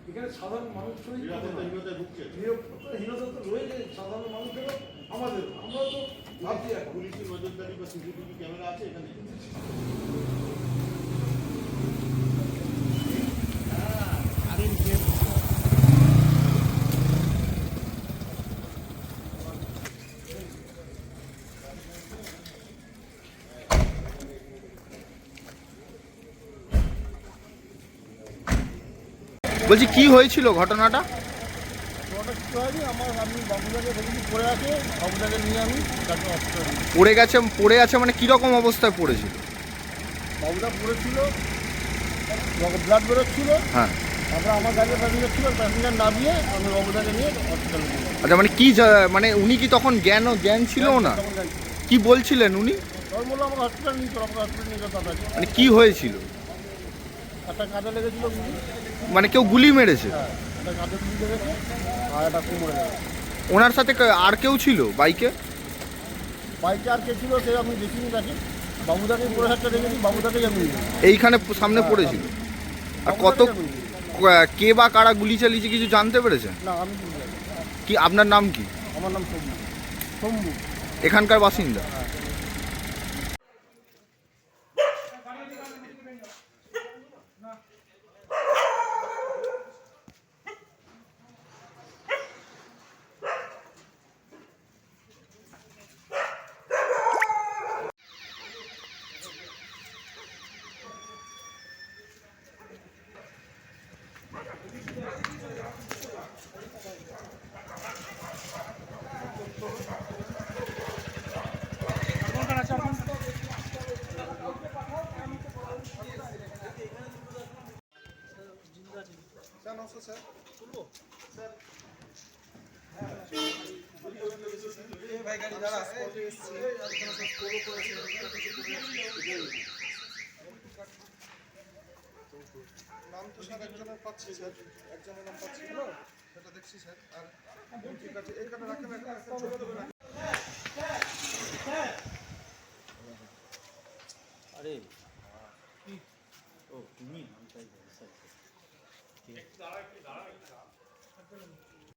এখানে সাধারণ মানুষেরই নিরাপত্তাহীনতা তো রয়েছে, সাধারণ মানুষেরও আমাদেরও। আমরা তো ভাবছি এখন পুলিশের নজরদারি বা সিসিটিভি ক্যামেরা আছে এখানে? বলছি কি হয়েছিল ঘটনাটা? আমি বাবুদাকে দেখেছি পড়ে আছে, বাবুদাকে নিয়ে আমি তাকে হসপিটালে। পড়ে আছে মানে কিরকম অবস্থায় পড়েছিল? বাবুদা পড়েছিল, ব্লাড বেরোচ্ছিল। হ্যাঁ, তারপরে আমার গাড়িতে প্যাসেঞ্জার ছিল, প্যাসেঞ্জার নামিয়ে আমি বাবুদাকে নিয়ে হসপিটালে নিয়ে যাই। আচ্ছা মানে কি মানে উনি কি তখন জ্ঞান ছিল না? কি বলছিলেন উনি? তখন বললো আমাকে হসপিটাল নিয়ে চলো, আমাকে হসপিটাল নিয়ে যাও তাড়াতাড়ি। মানে কি হয়েছিল? একটা কাঁধে লেগেছিল গুলি। মানে কেউ গুলি মেরেছে? হ্যাঁ, একটা কাঁধে গুলি লেগেছে আর একটা কোমরে লেগেছে। ওনার সাথে আর কেউ ছিল বাইকে? বাইকে আর কে ছিল সে আমি দেখিনি তাকে। বাবুদাকে পড়ে হাতটা দেখেছি, বাবুদাকেই আমি নিয়ে যাই। এইখানে সামনে পড়েছিল? আর কত বাবুদাকেই আমি নিয়ে যাই। কে বা কারা গুলি চালিয়েছে কিছু জানতে পেরেছেন? না আমি নিয়ে যাই। কি আপনার নাম কি? আমার নাম শম্ভু। শম্ভু। এখানকার বাসিন্দা? নাম তো স্যার একজনের পাচ্ছি স্যার, একজনের নাম পাচ্ছি না, সেটা দেখছি স্যার। আর ঠিক আছে, এইখানে রাখেন, একটা ছবি তুলে রাখেন। আরে কি ও তুমি আমি তাই স্যার ঠিক আছে।